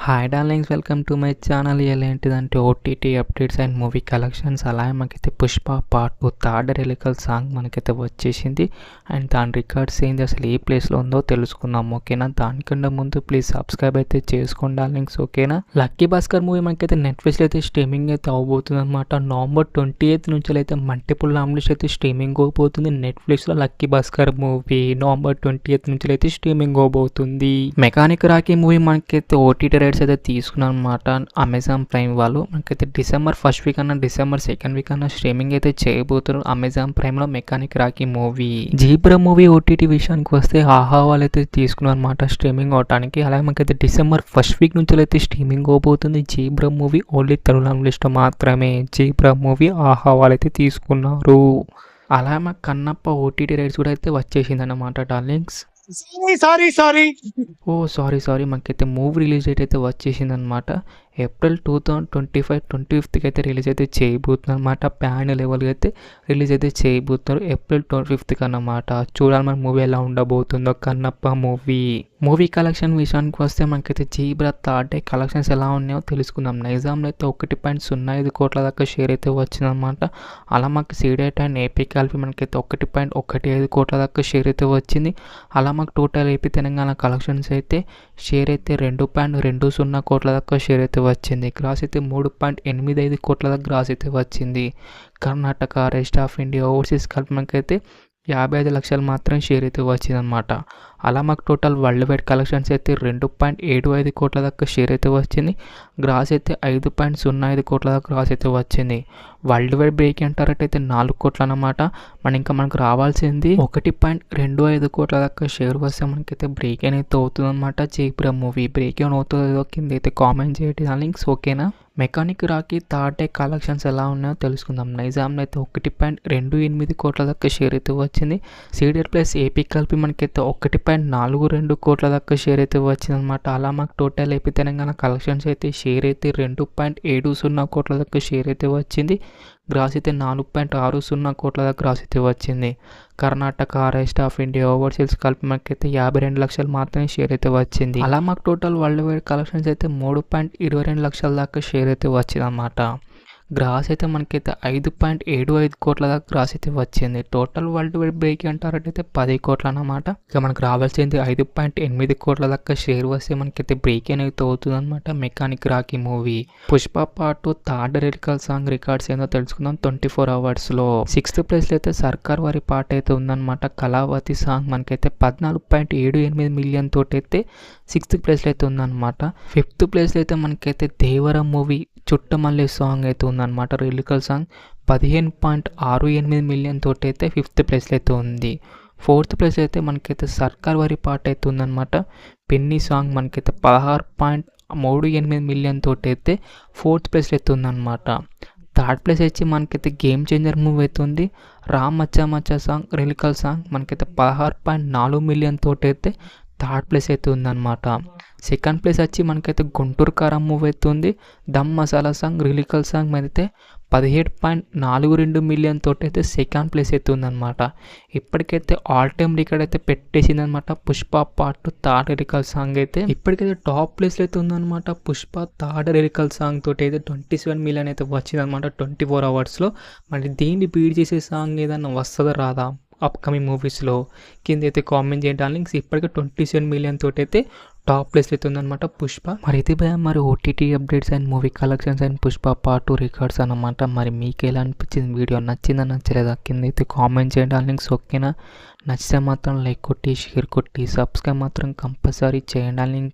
Hi darlings, welcome to my channel. ఏంటిదంటే OTT updates and movie collections. అలాగే మనకైతే Pushpa part 2 third lyrical song మనకైతే వచ్చేసింది. అండ్ దాని రికార్డ్స్ ఏంది, అసలు ఏ ప్లేస్లో ఉందో తెలుసుకుందాం. ఓకేనా, దానికన్నా ముందు ప్లీజ్ సబ్స్క్రైబ్ అయితే చేసుకోండి డార్లింగ్స్. ఓకేనా, లక్కీ భాస్కర్ మూవీ మనకైతే నెట్ఫ్లిక్స్లో అయితే స్ట్రీమింగ్ అయితే అవబోతుంది అనమాట. నవంబర్ 28 నుంచి అయితే మల్టిపుల్ లాంగ్వేజ్ అయితే స్ట్రీమింగ్ అవబోతుంది నెట్ఫ్లిక్స్లో. లక్కీ భాస్కర్ మూవీ నవంబర్ 28 నుంచి అయితే స్ట్రీమింగ్ అవబోతుంది. మెకానిక్ రాకీ మూవీ మనకైతే ఓటీటీ రైట్స్ అయితే తీసుకున్నాం అనమాట అమెజాన్ ప్రైమ్ వాళ్ళు. మనకైతే డిసెంబర్ 1st వీక్ అన్న డిసెంబర్ 2nd వీక్ అన్న స్ట్రీమింగ్ అయితే చేయబోతున్నారు అమెజాన్ ప్రైమ్ లో mechanic Rocky movie. Zebra movie OTT విషయానికి వస్తే ఆహా వాళ్ళు అయితే తీసుకున్నారు అనమాట స్ట్రీమింగ్ అవడానికి. అలాగే మనకైతే డిసెంబర్ 1st వీక్ నుంచి అయితే స్ట్రీమింగ్ అవబోతుంది Zebra movie. Only Telugu language లో మాత్రమే జీబ్రా మూవీ ఆహా వాళ్ళు అయితే తీసుకున్నారు. అలా మా కన్నప్ప ఓటీటీ రైట్స్ కూడా అయితే వచ్చేసింది అన్నమాట డార్లింగ్స్. సారీ మనకైతే మూవీ రిలీజ్ డేట్ అయితే వచ్చేసింది అనమాట. ఏప్రిల్ 2025 25th అయితే రిలీజ్ అయితే చేయబోతున్నారు అనమాట. ప్యాన్ లెవెల్గా అయితే రిలీజ్ అయితే చేయబోతున్నారు ఏప్రిల్ 25th అన్నమాట. చూడాలి మన మూవీ ఎలా ఉండబోతుందో కన్నప్ప మూవీ కలెక్షన్ విషయానికి వస్తే మనకైతే జీబ్రా థర్డ్ డే కలెక్షన్స్ ఎలా ఉన్నాయో తెలుసుకుందాం. నైజాంలో అయితే 1.05 కోట్ల దాకా షేర్ అయితే వచ్చిందనమాట. అలా మాకు సీడెట్ అండ్ ఏపీ కలిపి మనకైతే 1.15 కోట్ల దాకా షేర్ అయితే వచ్చింది. అలా మాకు టోటల్ ఏపీ తెలంగాణ కలెక్షన్స్ అయితే షేర్ అయితే 2.20 కోట్ల దాకా షేర్ అయితే వచ్చింది. గ్రాస్ అయితే 3.85 కోట్ల దాకా గ్రాస్ అయితే వచ్చింది. Karnataka, rest of India, overseas కలిపి మనకైతే 55 లక్షలు మాత్రం షేర్ అయితే వచ్చిందనమాట. అలా మాకు టోటల్ వరల్డ్ వైడ్ కలెక్షన్స్ అయితే 2.75 కోట్ల దాకా షేర్ అయితే వచ్చింది. గ్రాస్ అయితే 5.05 కోట్ల దాకా గ్రాస్ అయితే వచ్చింది. వరల్డ్ వైడ్ బ్రేక్ అంటారంటే 4 కోట్లు అన్నమాట. మనకు రావాల్సింది 1.25 కోట్ల దాకా షేర్ వస్తే మనకైతే బ్రేక్ అనేది అవుతుంది అనమాట. జీబ్రా మూవీ బ్రేక్ ఏమైనా అవుతుందో కింద అయితే కామెంట్ చేయండి లింక్స్. ఓకేనా, mechanic Rocky third day collections ఎలా ఉన్నాయో తెలుసుకుందాం. నైజాంలో అయితే 1.28 కోట్ల దాకా షేర్ అయితే వచ్చింది. సీడెడ్ ప్లస్ ఏపీ కలిపి మనకైతే 1.42 కోట్ల దాకా షేర్ అయితే వచ్చింది అనమాట. అలా మాకు టోటల్ ఏపీ తెలంగాణ కలెక్షన్స్ అయితే షేర్ అయితే 2.70 కోట్ల దాకా షేర్ అయితే వచ్చింది. గ్రాస్ అయితే 4.60 కోట్ల దాకా గ్రాస్ అయితే వచ్చింది. Karnataka, rest of India, overseas కలిపి మనకైతే 52 లక్షలు మాత్రమే షేర్ అయితే వచ్చింది. అలా మాకు టోటల్ వరల్డ్ వైడ్ కలెక్షన్స్ అయితే 3.22 లక్షల దాకా షేర్ అయితే వచ్చింది అన్నమాట. గ్రాస్ అయితే మనకైతే 5.75 కోట్ల దాకా గ్రాస్ అయితే వచ్చింది. టోటల్ వరల్డ్ వైడ్ బ్రేక్ అంటారంటే 10 కోట్లు అన్నమాట. ఇక మనకు రావాల్సింది 5.8 కోట్ల దాకా షేర్ వస్తే మనకైతే బ్రేక్ అనేది అవుతుంది అనమాట mechanic Rocky movie. Pushpa part 2 third lyrical song records ఏందో తెలుసుకుందాం. 24 hours లో 6th ప్లేస్ లో అయితే సర్కార్ వారి పాట అయితే ఉందన్నమాట. కళావతి సాంగ్ మనకైతే 14.78 మిలియన్ తోటి అయితే 6th ప్లేస్ లో అయితే ఉందన్నమాట. 5th ప్లేస్ లో అయితే మనకైతే దేవర మూవీ చుట్టమల్లి సాంగ్ అయితే ఉందన్నమాట. రిలీకల్ సాంగ్ 15.68 మిలియన్ తోటి అయితే 5th ప్లేస్లో అయితే ఉంది. 4th ప్లేస్ అయితే మనకైతే సర్కార్ వారి పాట అయితే ఉందన్నమాట. పెన్నీ సాంగ్ మనకైతే 16.38 మిలియన్ తోటి అయితే 4th ప్లేస్లో అయితే ఉందన్నమాట. 3rd ప్లేస్ వచ్చి మనకైతే గేమ్ చేంజర్ మూవీ అయితే ఉంది. రామ్ మచ్చా మచ్చా సాంగ్ రిలీకల్ సాంగ్ మనకైతే 16.4 మిలియన్ తోటి అయితే 3rd ప్లేస్ అయితే ఉందన్నమాట. 2nd ప్లేస్ వచ్చి మనకైతే గుంటూరు కారం మూవీ అయితే ఉంది. దమ్ మసాలా సాంగ్ రిలీకల్ సాంగ్ అయితే 17.42 మిలియన్ తోటి అయితే 2nd ప్లేస్ అయితే ఉందన్నమాట. ఇప్పటికైతే ఆల్ టైమ్ రికార్డ్ అయితే పెట్టేసింది అనమాట Pushpa part 2 third lyrical song అయితే. ఇప్పటికైతే టాప్ ప్లేస్లో అయితే ఉందన్నమాట. పుష్ప థర్డ్ రిలీకల్ సాంగ్ తోటి అయితే 27 మిలియన్ అయితే వచ్చింది అనమాట 24 hours లో. మరి దీన్ని బీట్ చేసే సాంగ్ ఏదన్నా వస్తుందా రాదా అప్కమింగ్ మూవీస్లో కింద అయితే కామెంట్ చేయండి లింక్స్. ఇప్పటికే 27 మిలియన్ తోటి అయితే టాప్ ప్లేస్ అయితే ఉందన్నమాట పుష్ప. మరి OTT updates and movie collections and Pushpa part 2 records అన్నమాట. మరి మీకు ఎలా అనిపించింది, వీడియో నచ్చిందా నచ్చలేదా కింద అయితే కామెంట్ చేయండి లింక్స్. ఓకేనా, నచ్చితే మాత్రం లైక్ కొట్టి షేర్ కొట్టి సబ్స్క్రైబ్ మాత్రం కంపల్సరీ చేయండి లింక్స్.